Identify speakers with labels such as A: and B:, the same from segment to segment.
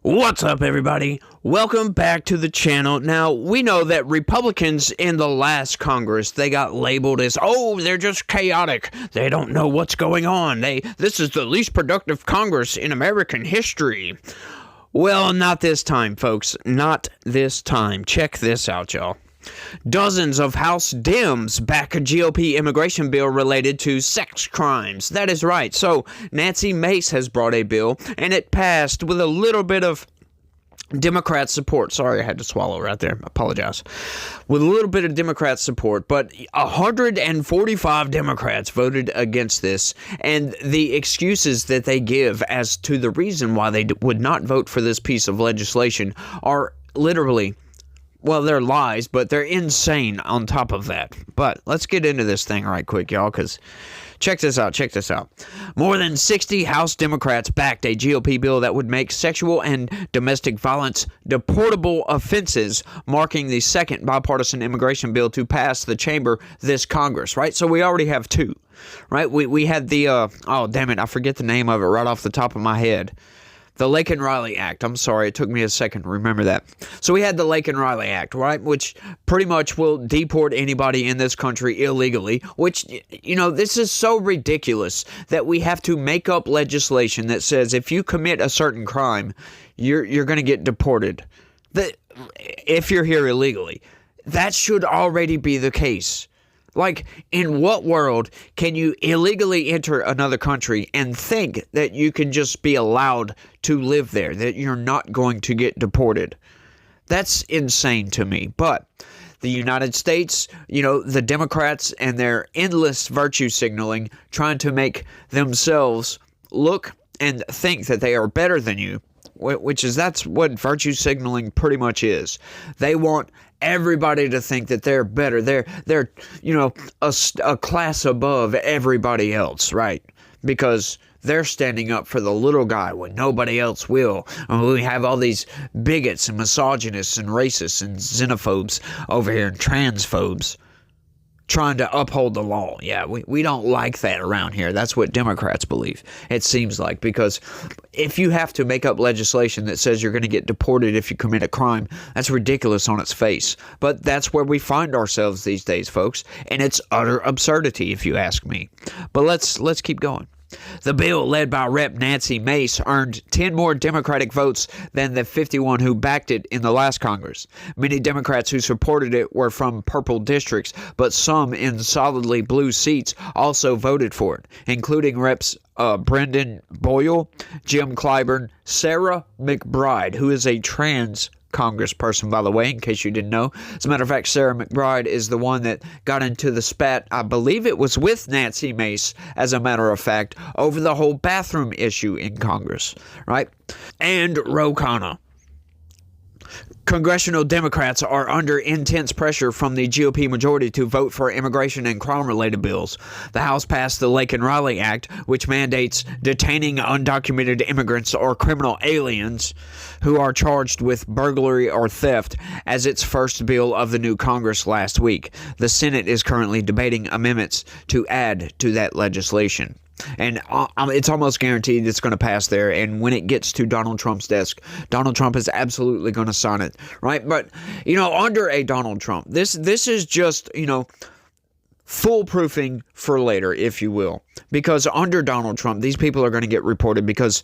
A: What's up, everybody? Welcome back to the channel. Now, we know that Republicans in the last Congress, they got labeled as, oh, they're just chaotic. They don't know what's going on. This is the least productive Congress in American history. Well, not this time, folks. Not this time. Check this out, y'all. Dozens of House Dems back a GOP immigration bill related to sex crimes. That is right. So, Nancy Mace has brought a bill, and it passed with a little bit of Democrat support. Sorry, I had to swallow right there. Apologize. With a little bit of Democrat support, but 145 Democrats voted against this, and the excuses that they give as to the reason why they would not vote for this piece of legislation are literally, well, they're lies, but they're insane on top of that. But let's get into this thing right quick, y'all, because check this out. More than 60 House Democrats backed a GOP bill that would make sexual and domestic violence deportable offenses, marking the second bipartisan immigration bill to pass the chamber this Congress, right? So we already have two, right? We had the, oh, damn it, I forget the name of it right off the top of my head. The Laken Riley Act. I'm sorry, it took me a second to remember that. So we had the Laken Riley Act, right, which pretty much will deport anybody in this country illegally, which, you know, this is so ridiculous that we have to make up legislation that says if you commit a certain crime, you're going to get deported. If you're here illegally. That should already be the case. Like, in what world can you illegally enter another country and think that you can just be allowed to live there, that you're not going to get deported? That's insane to me. But the United States, you know, the Democrats and their endless virtue signaling, trying to make themselves look and think that they are better than you, that's what virtue signaling pretty much is. They want everybody to think that they're better. They're you know, a class above everybody else, right? Because they're standing up for the little guy when nobody else will. And we have all these bigots and misogynists and racists and xenophobes over here and transphobes trying to uphold the law. Yeah, we don't like that around here. That's what Democrats believe, it seems like, because if you have to make up legislation that says you're going to get deported if you commit a crime, that's ridiculous on its face. But that's where we find ourselves these days, folks, and it's utter absurdity if you ask me. But let's keep going. The bill, led by Rep. Nancy Mace, earned 10 more Democratic votes than the 51 who backed it in the last Congress. Many Democrats who supported it were from purple districts, but some in solidly blue seats also voted for it, including Reps. Brendan Boyle, Jim Clyburn, Sarah McBride, who is a trans congressperson, by the way, in case you didn't know. As a matter of fact, Sarah McBride is the one that got into the spat, I believe it was with Nancy Mace, as a matter of fact, over the whole bathroom issue in Congress, right? And Ro Khanna. Congressional Democrats are under intense pressure from the GOP majority to vote for immigration and crime-related bills. The House passed the Laken Riley Act, which mandates detaining undocumented immigrants or criminal aliens who are charged with burglary or theft, as its first bill of the new Congress last week. The Senate is currently debating amendments to add to that legislation. And it's almost guaranteed it's going to pass there. And when it gets to Donald Trump's desk, Donald Trump is absolutely going to sign it, right? But, you know, under a Donald Trump, this is just, you know, foolproofing for later, if you will. Because under Donald Trump, these people are going to get reported because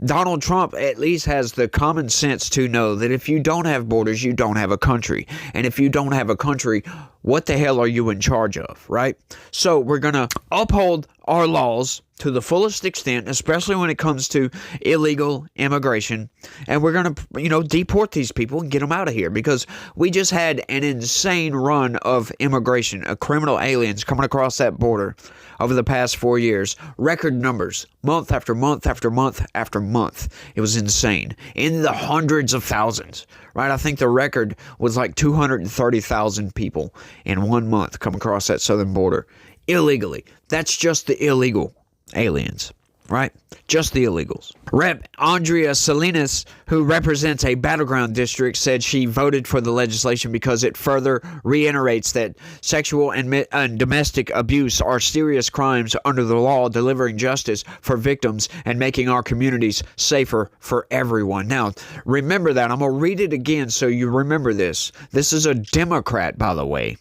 A: Donald Trump at least has the common sense to know that if you don't have borders, you don't have a country. And if you don't have a country, what the hell are you in charge of, right? So we're going to uphold our laws to the fullest extent, especially when it comes to illegal immigration. And we're going to, you know, deport these people and get them out of here because we just had an insane run of immigration, of criminal aliens coming across that border over the past 4 years. Record numbers, month after month after month after month. It was insane. In the hundreds of thousands, right? I think the record was like 230,000 people in 1 month come across that southern border illegally. That's just the illegal aliens. right? Just the illegals. Rep. Andrea Salinas, who represents a battleground district, said she voted for the legislation because it further reiterates that sexual and domestic abuse are serious crimes under the law, delivering justice for victims and making our communities safer for everyone. Now, remember that. I'm going to read it again so you remember this. This is a Democrat, by the way.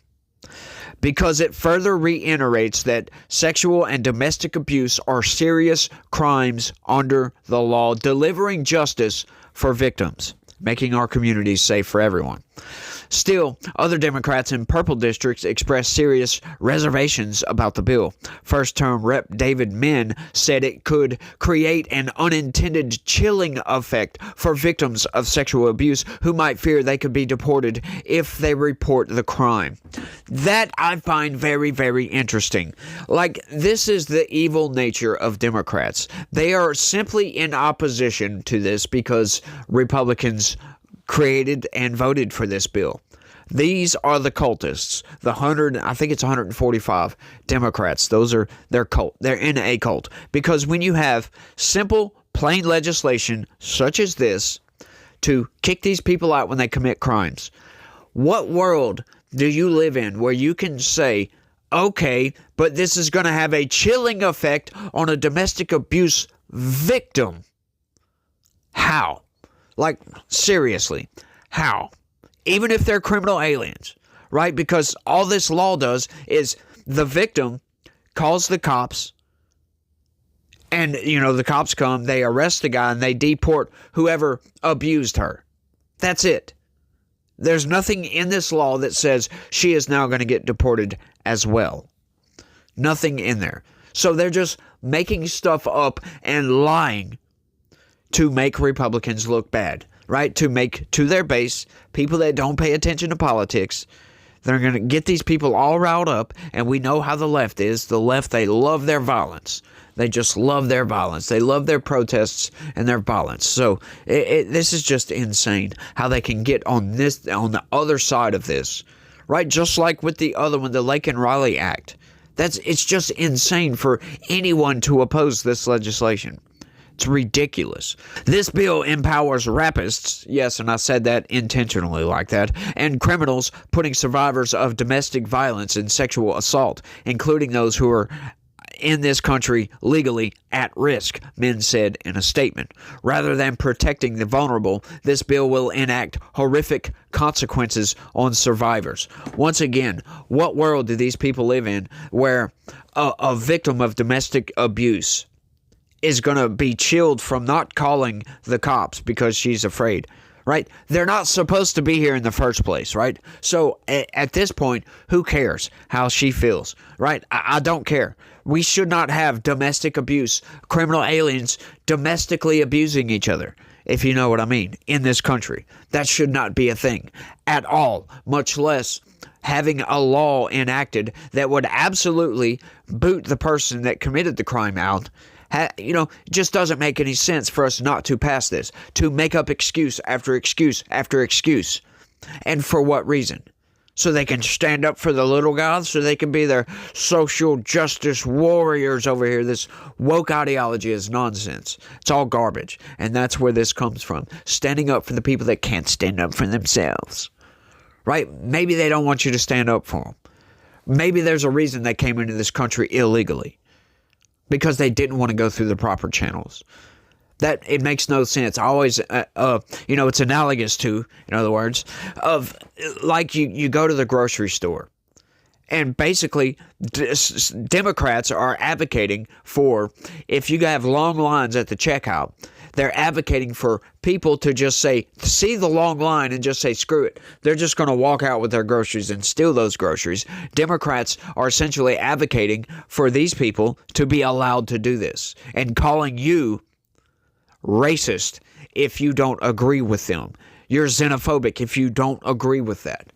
A: Because it further reiterates that sexual and domestic abuse are serious crimes under the law, delivering justice for victims, making our communities safe for everyone. Still, other Democrats in purple districts expressed serious reservations about the bill. First-term Rep. David Min said it could create an unintended chilling effect for victims of sexual abuse who might fear they could be deported if they report the crime. That I find very, very interesting. Like, this is the evil nature of Democrats. They are simply in opposition to this because Republicans created and voted for this bill. These are the cultists, I think it's 145 Democrats. Those are their cult. They're in a cult. Because when you have simple, plain legislation such as this to kick these people out when they commit crimes, what world do you live in where you can say, okay, but this is going to have a chilling effect on a domestic abuse victim? How? Like, seriously, how? Even if they're criminal aliens, right? Because all this law does is the victim calls the cops, and, the cops come, they arrest the guy, and they deport whoever abused her. That's it. There's nothing in this law that says she is now going to get deported as well. Nothing in there. So they're just making stuff up and lying to make Republicans look bad, right? To make to their base people that don't pay attention to politics. They're going to get these people all riled up, and we know how the left is. The left, they love their violence. They just love their violence. They love their protests and their violence. So this is just insane how they can get on the other side of this, right? Just like with the other one, the Laken Riley Act. It's just insane for anyone to oppose this legislation. It's ridiculous. This bill empowers rapists, yes, and I said that intentionally like that, and criminals, putting survivors of domestic violence and sexual assault, including those who are in this country legally at risk, Min said in a statement. Rather than protecting the vulnerable, this bill will enact horrific consequences on survivors. Once again, what world do these people live in where a victim of domestic abuse is going to be chilled from not calling the cops because she's afraid, right? They're not supposed to be here in the first place, right? So at this point, who cares how she feels, right? I don't care. We should not have domestic abuse, criminal aliens domestically abusing each other, if you know what I mean, in this country. That should not be a thing at all, much less having a law enacted that would absolutely boot the person that committed the crime out. It just doesn't make any sense for us not to pass this, to make up excuse after excuse after excuse. And for what reason? So they can stand up for the little guys, so they can be their social justice warriors over here. This woke ideology is nonsense. It's all garbage. And that's where this comes from. Standing up for the people that can't stand up for themselves. Right? Maybe they don't want you to stand up for them. Maybe there's a reason they came into this country illegally. Because they didn't want to go through the proper channels. That it makes no sense. I always, it's analogous to, in other words, of like you go to the grocery store, and basically Democrats are advocating for, if you have long lines at the checkout, they're advocating for people to just see the long line and just say, screw it. They're just going to walk out with their groceries and steal those groceries. Democrats are essentially advocating for these people to be allowed to do this and calling you racist if you don't agree with them. You're xenophobic if you don't agree with that.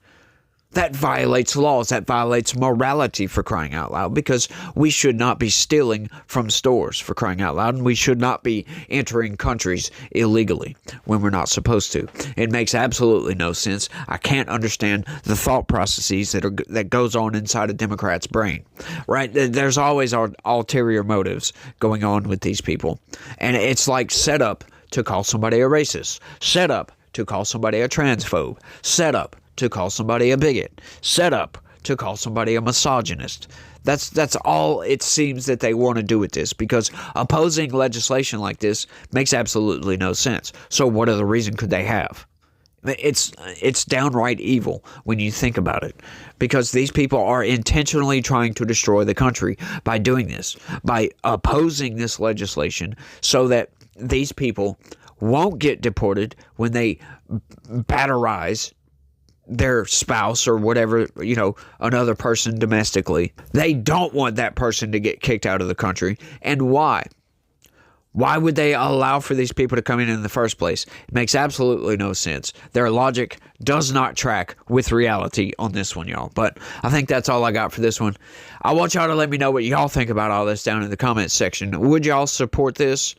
A: That violates laws. That violates morality, for crying out loud, because we should not be stealing from stores, for crying out loud, and we should not be entering countries illegally when we're not supposed to. It makes absolutely no sense. I can't understand the thought processes that goes on inside a Democrat's brain, right? There's always ulterior motives going on with these people, and it's like set up to call somebody a racist, set up to call somebody a transphobe, set up to call somebody a bigot, set up to call somebody a misogynist. That's all it seems that they want to do with this, because opposing legislation like this makes absolutely no sense. So what other reason could they have? It's downright evil when you think about it, because these people are intentionally trying to destroy the country by doing this, by opposing this legislation so that these people won't get deported when they batterize their spouse or whatever, another person domestically. They don't want that person to get kicked out of the country. And why? Why would they allow for these people to come in the first place? It makes absolutely no sense. Their logic does not track with reality on this one, y'all. But I think that's all I got for this one. I want y'all to let me know what y'all think about all this down in the comments section. Would y'all support this?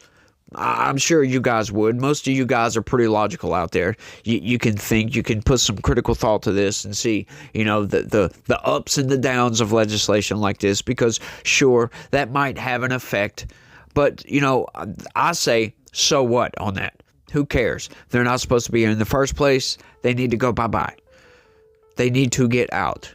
A: I'm sure you guys would. Most of you guys are pretty logical out there. You can think, you can put some critical thought to this and see, the ups and the downs of legislation like this, because sure, that might have an effect. But, I say, so what on that? Who cares? They're not supposed to be here in the first place. They need to go bye-bye. They need to get out.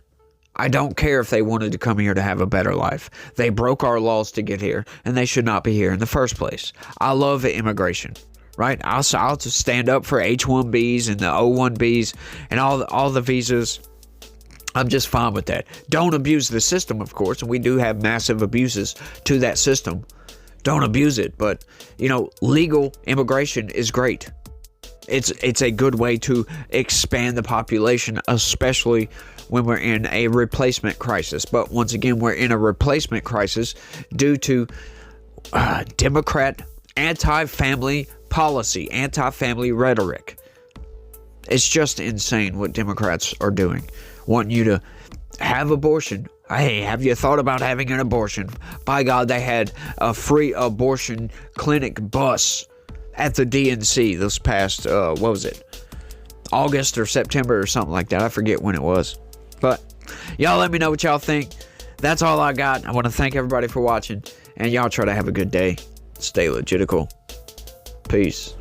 A: I don't care if they wanted to come here to have a better life. They broke our laws to get here, and they should not be here in the first place. I love immigration, right? I'll just stand up for H-1Bs and the O-1Bs and all the visas. I'm just fine with that. Don't abuse the system, of course, and we do have massive abuses to that system. Don't abuse it, but, legal immigration is great. It's a good way to expand the population, especially when we're in a replacement crisis. But once again, we're in a replacement crisis due to Democrat anti-family policy, anti-family rhetoric. It's just insane what Democrats are doing. Want you to have abortion. Hey, have you thought about having an abortion? By God, they had a free abortion clinic bus at the DNC this past, August or September or something like that. I forget when it was. But y'all let me know what y'all think. That's all I got. I want to thank everybody for watching. And y'all try to have a good day. Stay legitical. Peace.